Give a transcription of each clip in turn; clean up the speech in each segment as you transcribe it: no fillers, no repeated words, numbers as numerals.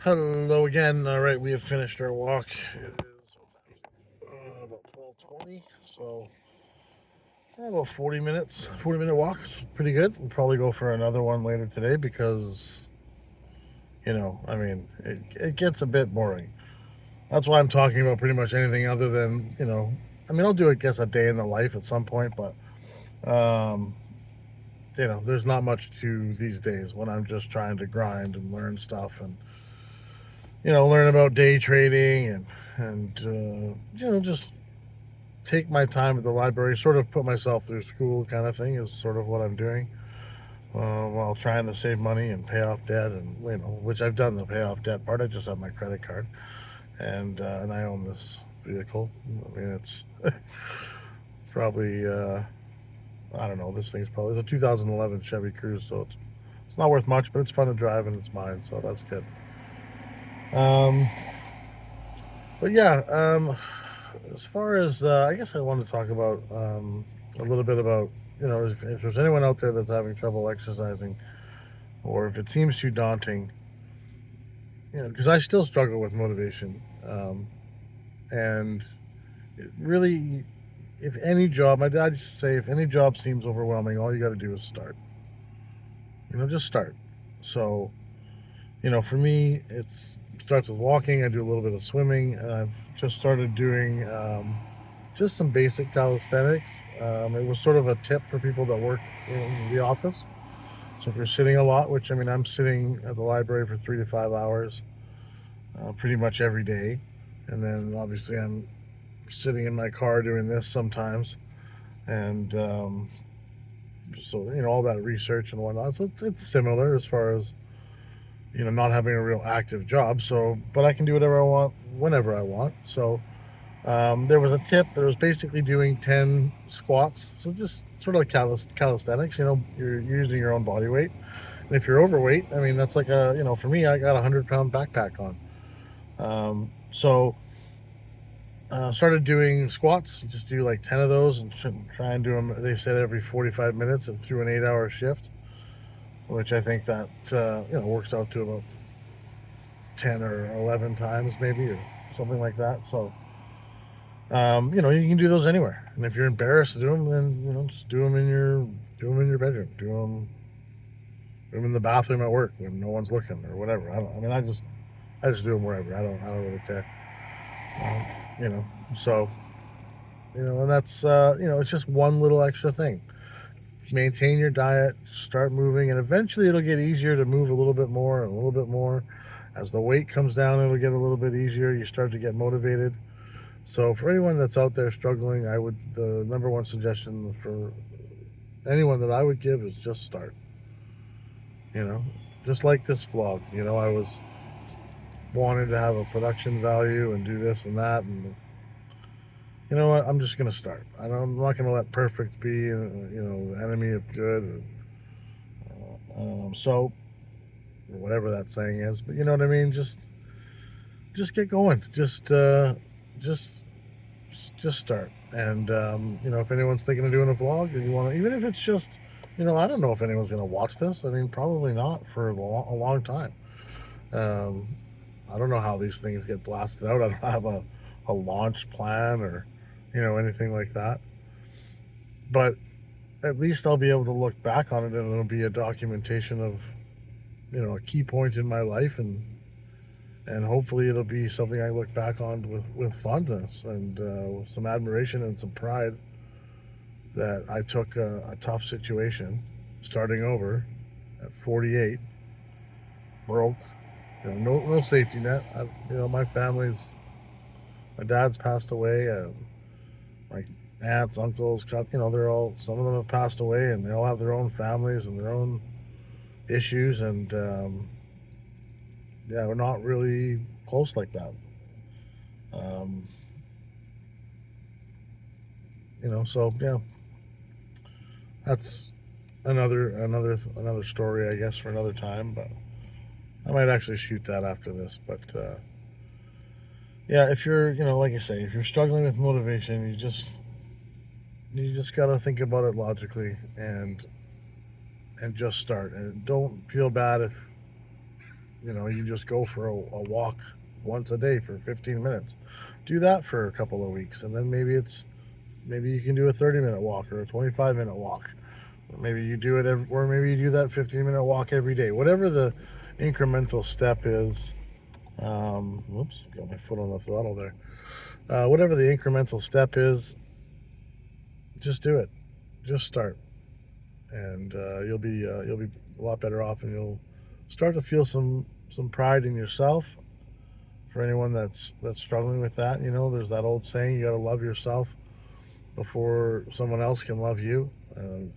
Hello again. All right, we have finished our walk. It is about 12:20, so about 40 minutes. 40-minute walk. It's pretty good. We'll probably go for another one later today because it gets a bit boring. That's why I'm talking about pretty much anything other than I'll do, I guess, a day in the life at some point, but um, there's not much to these days when I'm just trying to grind and learn stuff and learn about day trading and just take my time at the library, sort of put myself through school kind of thing is sort of what I'm doing while trying to save money and pay off debt, and which I've done the pay off debt part. I just have my credit card, and I own this vehicle. I mean, it's probably I don't know. This thing's probably it's a 2011 Chevy Cruze, so it's not worth much, but it's fun to drive and it's mine, so that's good. Um, but yeah, as far as I guess I want to talk about a little bit about if there's anyone out there that's having trouble exercising, or if it seems too daunting, because I still struggle with motivation, and it really, if any job, my dad used to say, if any job seems overwhelming, all you got to do is start. Just start. So for me, it starts with walking. I do a little bit of swimming, and I've just started doing just some basic calisthenics. It was sort of a tip for people that work in the office. So if you're sitting a lot, which I mean, I'm sitting at the library for 3 to 5 hours pretty much every day. And then obviously I'm sitting in my car doing this sometimes. And so, all that research and whatnot. So it's similar as far as, not having a real active job. So, but I can do whatever I want, whenever I want. So, there was a tip that was basically doing 10 squats. So just sort of like calisthenics, you're using your own body weight. And if you're overweight, I mean, that's like for me, I got a 100-pound backpack on. Started doing squats, just do like 10 of those and try and do them, they said, every 45 minutes through an 8-hour shift, which I think that, works out to about 10 or 11 times maybe, or something like that. So, you can do those anywhere. And if you're embarrassed to do them, then just do them in your bedroom. Do them in the bathroom at work when no one's looking or whatever. I just do them wherever. I don't really care. Um, you know, so and that's it's just one little extra thing. Maintain your diet, start moving, and eventually it'll get easier to move a little bit more and a little bit more. As the weight comes down, it'll get a little bit easier. You start to get motivated. So for anyone that's out there struggling, the number one suggestion for anyone that I would give is just start. You know, just like this vlog. I was wanting to have a production value and do this and that, and you know what? I'm just gonna start. I'm not gonna let perfect be, the enemy of good. So whatever that saying is, but you know what I mean. Just get going. Just just start. And if anyone's thinking of doing a vlog, and you want to, even if it's just, I don't know if anyone's gonna watch this. I mean, probably not for a long time. Um, I don't know how these things get blasted out. I don't have a launch plan or anything like that. But at least I'll be able to look back on it, and it'll be a documentation of a key point in my life, and hopefully it'll be something I look back on with fondness and with some admiration and some pride that I took a tough situation, starting over at 48, broke, no safety net. My my dad's passed away. My aunts, uncles, they're all, some of them have passed away, and they all have their own families and their own issues, and yeah, we're not really close like that. Um, so yeah, that's another story, I guess, for another time. But I might actually shoot that after this. But yeah, if you're, like I say, if you're struggling with motivation, you just gotta think about it logically and just start. And don't feel bad You just go for a walk once a day for 15 minutes. Do that for a couple of weeks, and then maybe you can do a 30-minute walk or a 25-minute walk. Or maybe you do it, or maybe you do that 15-minute walk every day. Whatever the incremental step is. Whoops, got my foot on the throttle there. Whatever the incremental step is, just do it. Just start, and you'll be a lot better off, and you'll start to feel some pride in yourself. For anyone that's struggling with that, there's that old saying: you got to love yourself before someone else can love you. I'm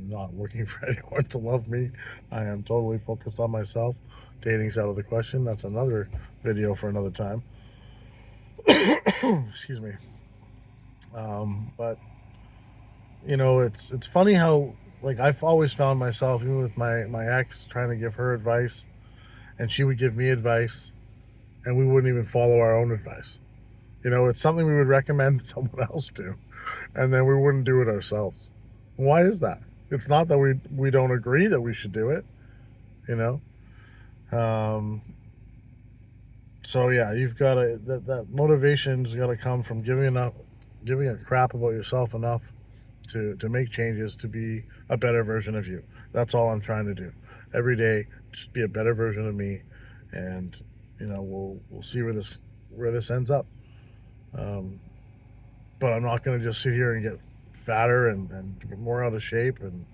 not looking for anyone to love me. I am totally focused on myself. Dating's out of the question. That's another video for another time. Excuse me. But it's funny how, like, I've always found myself, even with my ex, trying to give her advice, and she would give me advice, and we wouldn't even follow our own advice. It's something we would recommend someone else do, and then we wouldn't do it ourselves. Why is that? It's not that we don't agree that we should do it, you know. Um, so yeah, you've got to that motivation's got to come from giving a crap about yourself enough to make changes to be a better version of you. That's all I'm trying to do. Every day, just be a better version of me, and we'll see where this ends up. Um, but I'm not going to just sit here and get fatter and get more out of shape and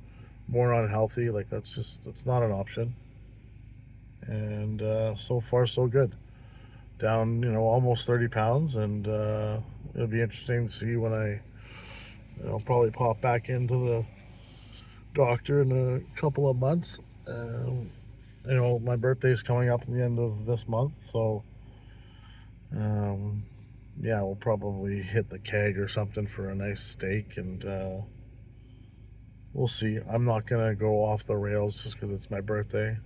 more unhealthy. Like, that's not an option. And so far so good. Down almost 30 pounds, and it'll be interesting to see when I'll probably pop back into the doctor in a couple of months. My birthday's coming up at the end of this month, so yeah, we'll probably hit the keg or something for a nice steak, and we'll see. I'm not gonna go off the rails just because it's my birthday.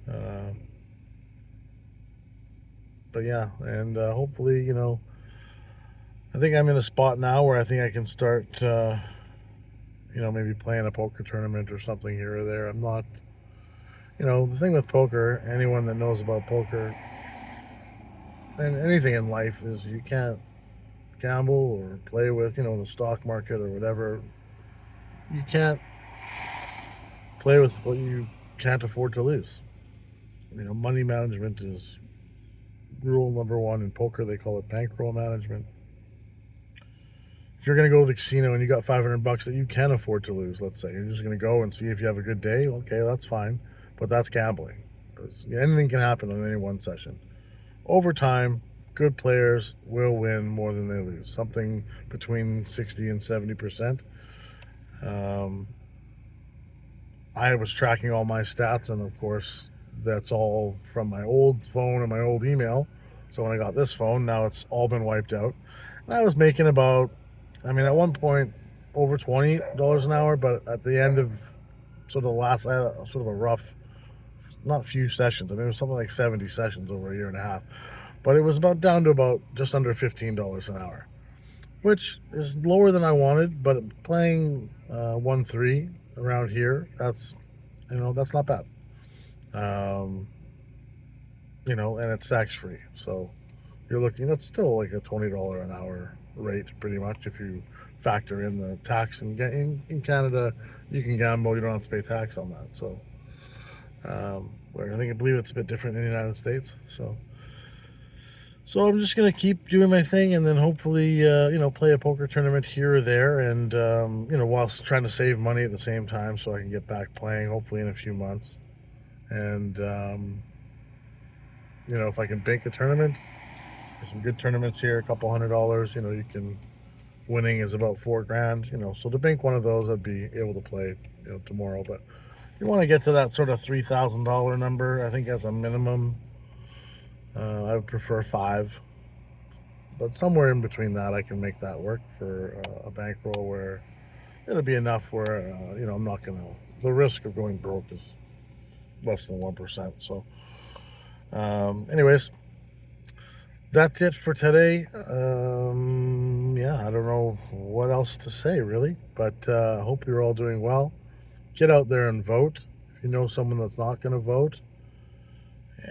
But yeah, and hopefully, I think I'm in a spot now where I think I can start, maybe playing a poker tournament or something here or there. I'm not, the thing with poker, anyone that knows about poker and anything in life, is you can't gamble or play with, the stock market or whatever. You can't play with what you can't afford to lose. Money management is rule number one in poker. They call it bankroll management. If you're going to go to the casino and you got $500 that you can afford to lose, let's say, you're just going to go and see if you have a good day, okay, that's fine. But that's gambling. Because anything can happen on any one session. Over time, good players will win more than they lose. Something between 60 and 70%. I was tracking all my stats, and of course, that's all from my old phone and my old email. So when I got this phone, now it's all been wiped out. And I was making about, at one point, over $20 an hour, but at the end of sort of the last, I had sort of a rough, not few sessions. It was something like 70 sessions over a year and a half. But it was down to about just under $15 an hour, which is lower than I wanted, but playing 1-3 around here, that's not bad. And it's tax free. So you're looking, that's still like a $20 an hour rate, pretty much, if you factor in the tax. And in Canada, you can gamble, you don't have to pay tax on that. So, where I believe it's a bit different in the United States. So I'm just gonna keep doing my thing, and then hopefully, play a poker tournament here or there, and whilst trying to save money at the same time, so I can get back playing, hopefully in a few months. And if I can bank a tournament, there's some good tournaments here, a couple $100. You can winning is about $4,000. So to bank one of those, I'd be able to play, tomorrow. But you want to get to that sort of $3,000 number, I think, as a minimum. I would prefer 5, but somewhere in between that, I can make that work for a bankroll where it'll be enough where I'm not gonna. The risk of going broke is less than 1%. So, anyways, that's it for today. Yeah, I don't know what else to say really, but I hope you're all doing well. Get out there and vote. If you know someone that's not going to vote,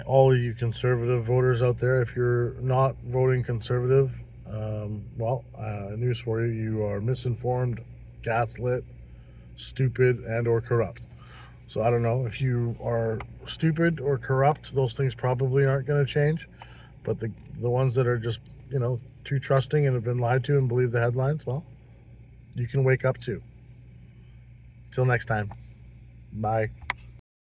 All of you conservative voters out there, if you're not voting conservative, news for you: you are misinformed, gaslit, stupid, and or corrupt. So I don't know if you are stupid or corrupt. Those things probably aren't going to change. But the ones that are just, too trusting and have been lied to and believe the headlines, well, you can wake up too. Till next time. Bye.